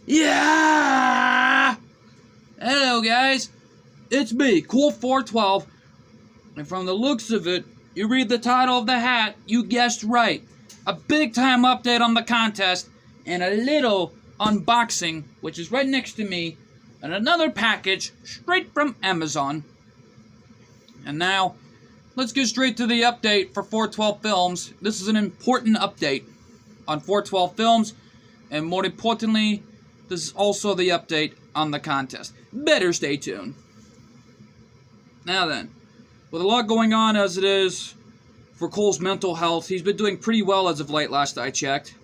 Yeah! Hello, guys. It's me, Cool412. And from the looks of it, you read the title of the hat, you guessed right. A big-time update on the contest, and a little unboxing, which is right next to me, and another package straight from Amazon. And now, let's get straight to the update for 412 Films. This is an important update on 412 Films, and more importantly, this is also the update on the contest. Better stay tuned. Now then, with a lot going on as it is for Cole's mental health, he's been doing pretty well as of late, last I checked.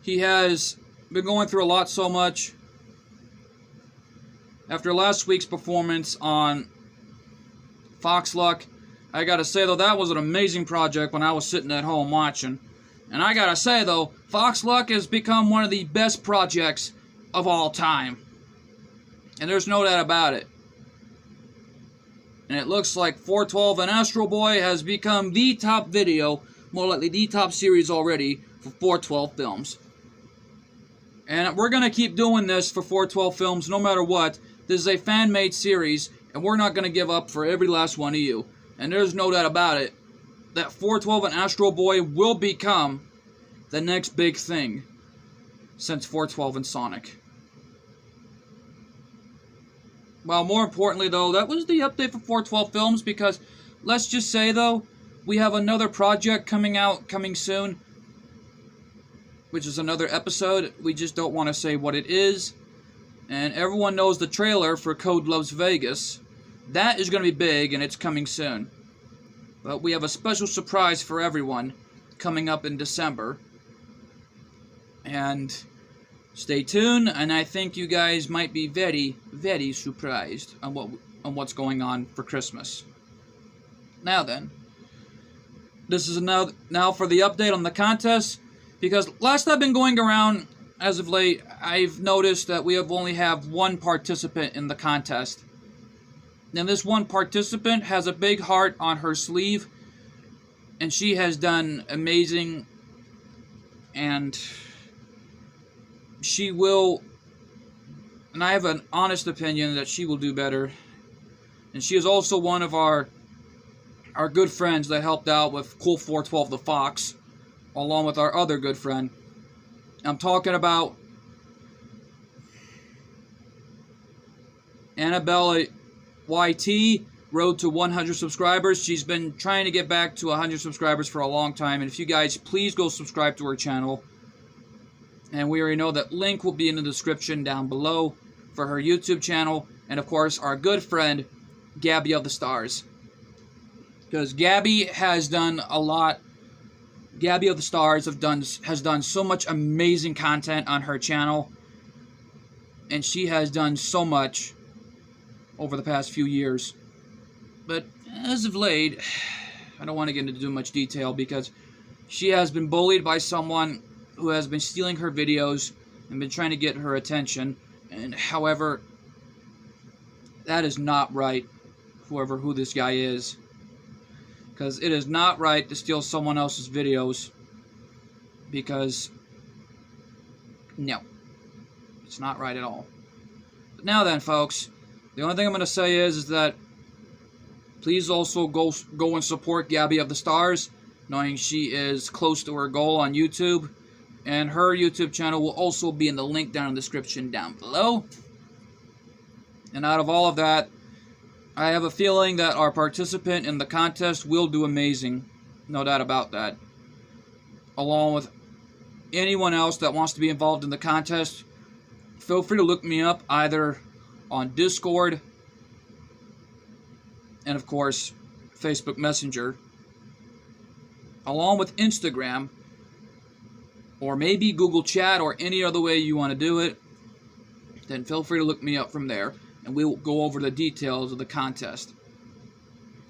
He has been going through a lot so much. After last week's performance on Fox Luck, I gotta say though, that was an amazing project when I was sitting at home watching. And I gotta say though, Fox Luck has become one of the best projects of all time. And there's no doubt about it. And it looks like 412 and Astro Boy has become the top video, more likely the top series already, for 412 Films. And we're gonna keep doing this for 412 Films no matter what. This is a fan-made series, and we're not gonna give up for every last one of you. And there's no doubt about it, that 412 and Astro Boy will become the next big thing since 412 and Sonic. Well, more importantly though, that was the update for 412 Films, because let's just say though, we have another project coming soon, which is another episode. We just don't want to say what it is. And everyone knows the trailer for Code Loves Vegas. That is going to be big, and it's coming soon. But we have a special surprise for everyone coming up in December. And stay tuned, and I think you guys might be very, very surprised on what's going on for Christmas. Now then, this is now for the update on the contest, because last I've been going around as of late, I've noticed that we only have one participant in the contest. Now this one participant has a big heart on her sleeve, and she has done amazing, and she will, and I have an honest opinion that she will do better. And she is also one of our good friends that helped out with Cool412 the Fox, along with our other good friend. I'm talking about Annabella YT, road to 100 subscribers. She's been trying to get back to 100 subscribers for a long time, and if you guys please go subscribe to her channel. And we already know that link will be in the description down below for her YouTube channel, and of course our good friend Gabby of the Stars, because Gabby has done a lot. Gabby of the Stars has done so much amazing content on her channel, and she has done so much over the past few years. But as of late, I don't want to get into too much detail, because she has been bullied by someone who has been stealing her videos and been trying to get her attention. And however, that is not right, who this guy is. Because it is not right to steal someone else's videos. Because, no, it's not right at all. But now then, folks, the only thing I'm going to say is that please also go and support Gabby of the Stars, knowing she is close to her goal on YouTube. And her YouTube channel will also be in the link down in the description down below. And out of all of that, I have a feeling that our participant in the contest will do amazing. No doubt about that. Along with anyone else that wants to be involved in the contest, feel free to look me up either on Discord and of course Facebook Messenger, along with Instagram, or maybe Google Chat, or any other way you want to do it. Then feel free to look me up from there, and we will go over the details of the contest.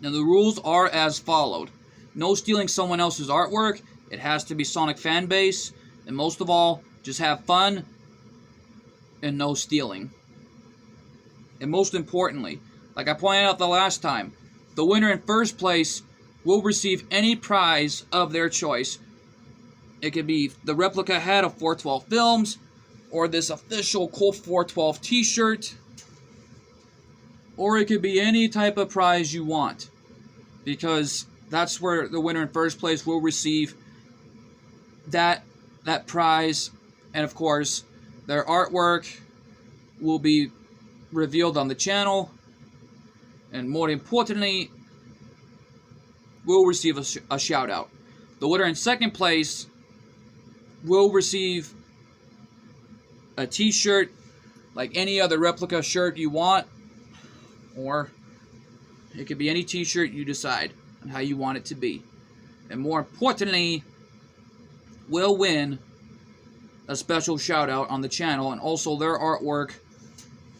Now the rules are as followed. No stealing someone else's artwork. It has to be Sonic fan base. And most of all, just have fun and no stealing. And most importantly, like I pointed out the last time, the winner in first place will receive any prize of their choice. It could be the replica hat of 412 Films, or this official Colt 412 t-shirt, or it could be any type of prize you want, because that's where the winner in first place will receive that prize, and of course their artwork will be revealed on the channel, and more importantly, will receive a shout out. The winner in second place will receive a t-shirt like any other replica shirt you want, or it could be any t-shirt you decide on how you want it to be. And more importantly, will win a special shout out on the channel, and also their artwork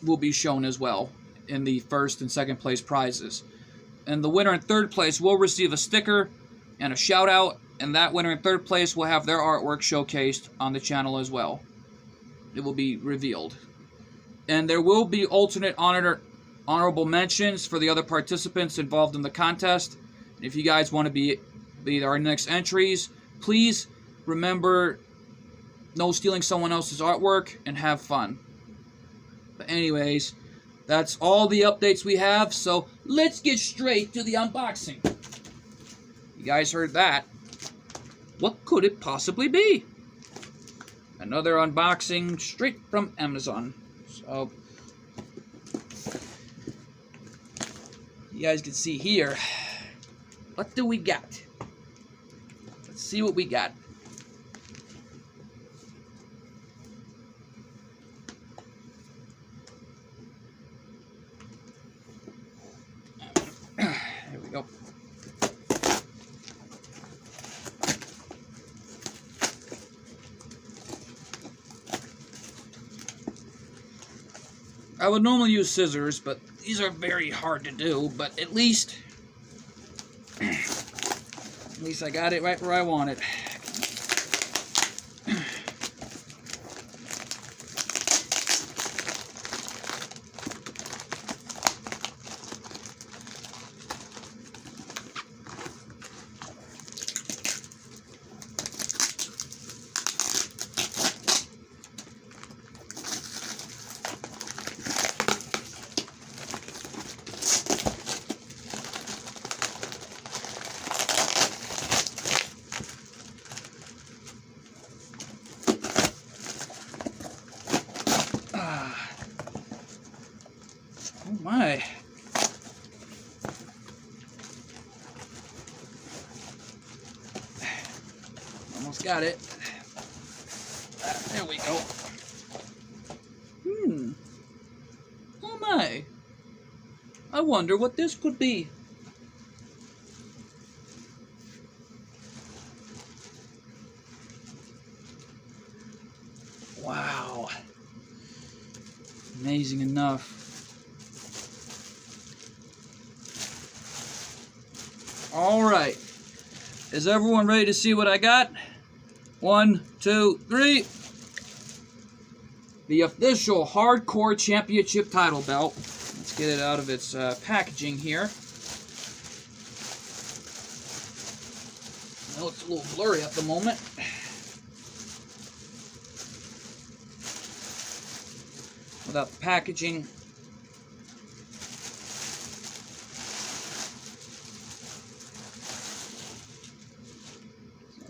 will be shown as well in the first and second place prizes. And the winner in third place will receive a sticker and a shout out, and that winner in third place will have their artwork showcased on the channel as well. It will be revealed. And there will be alternate honorable mentions for the other participants involved in the contest. If you guys want to be our next entries, please remember, no stealing someone else's artwork, and have fun. But anyways, that's all the updates we have, so let's get straight to the unboxing. You guys heard that. What could it possibly be? Another unboxing straight from Amazon. So, you guys can see here. What do we got? Let's see what we got. Here we go. I would normally use scissors, but these are very hard to do, but at least I got it right where I want it. Oh my. Almost got it. There we go. Oh my. I wonder what this could be. Wow. Amazing enough. Alright. Is everyone ready to see what I got? 1, 2, 3. The official Hardcore Championship title belt. Let's get it out of its packaging here. I know it's a little blurry at the moment. Without the packaging.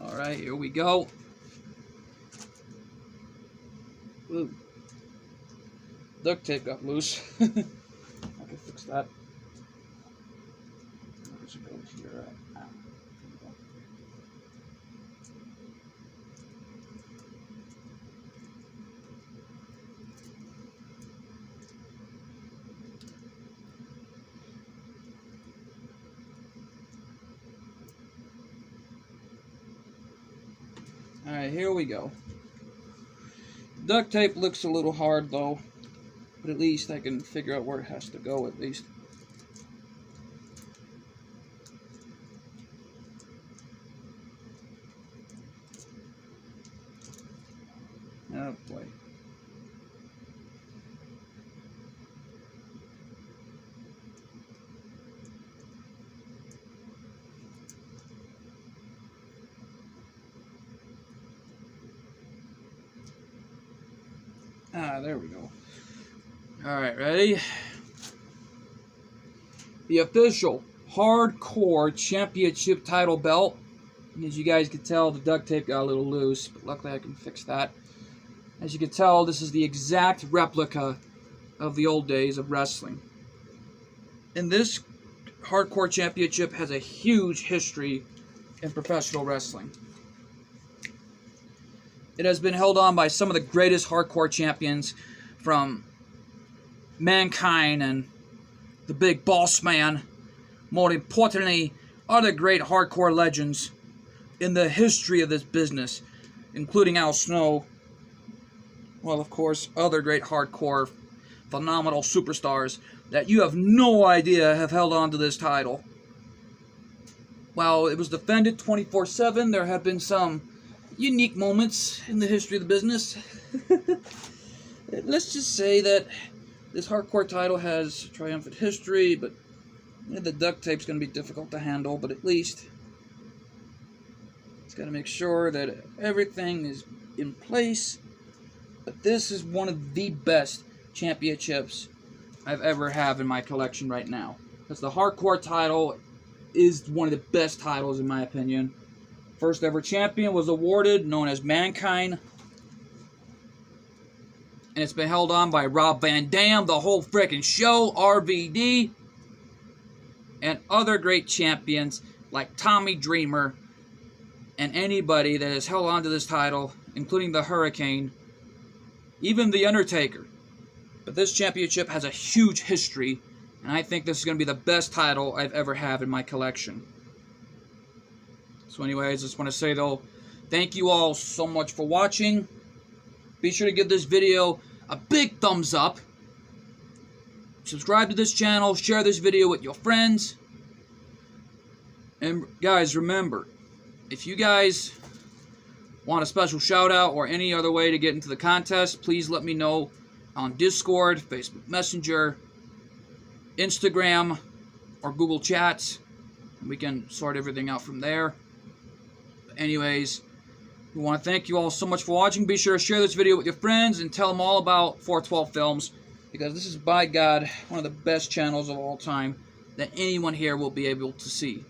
Alright, here we go. Ooh. Duct tape got loose. I can fix that. Where does it go here? Alright, here we go. Duct tape looks a little hard though, but at least I can figure out where it has to go at least. Oh boy. There we go. Alright, ready? The official Hardcore Championship title belt. As you guys can tell, the duct tape got a little loose, but luckily I can fix that. As you can tell, this is the exact replica of the old days of wrestling. And this Hardcore Championship has a huge history in professional wrestling. It has been held on by some of the greatest hardcore champions, from Mankind and the Big Boss Man. More importantly, other great hardcore legends in the history of this business, including Al Snow. Well, of course, other great hardcore, phenomenal superstars that you have no idea have held on to this title. While it was defended 24/7, there have been some unique moments in the history of the business. Let's just say that this hardcore title has triumphant history, but the duct tape's going to be difficult to handle, but at least it's got to make sure that everything is in place. But this is one of the best championships I've ever have in my collection right now. Because the hardcore title is one of the best titles in my opinion. First ever champion was awarded, known as Mankind. And it's been held on by Rob Van Dam, the whole frickin' show, RVD. And other great champions like Tommy Dreamer. And anybody that has held on to this title, including the Hurricane. Even the Undertaker. But this championship has a huge history. And I think this is going to be the best title I've ever had in my collection. So anyways, I just want to say though, thank you all so much for watching. Be sure to give this video a big thumbs up. Subscribe to this channel, share this video with your friends. And guys, remember, if you guys want a special shout out or any other way to get into the contest, please let me know on Discord, Facebook Messenger, Instagram, or Google Chats. We can sort everything out from there. Anyways, we want to thank you all so much for watching. Be sure to share this video with your friends and tell them all about 412 Films, because this is, by God, one of the best channels of all time that anyone here will be able to see.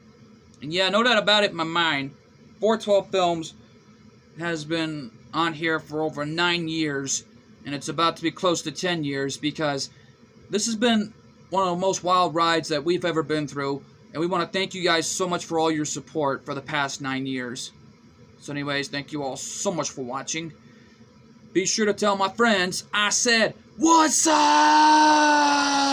And yeah, no doubt about it in my mind, 412 Films has been on here for over 9 years, and it's about to be close to 10 years, because this has been one of the most wild rides that we've ever been through. And we want to thank you guys so much for all your support for the past 9 years. So anyways, thank you all so much for watching. Be sure to tell my friends I said, what's up?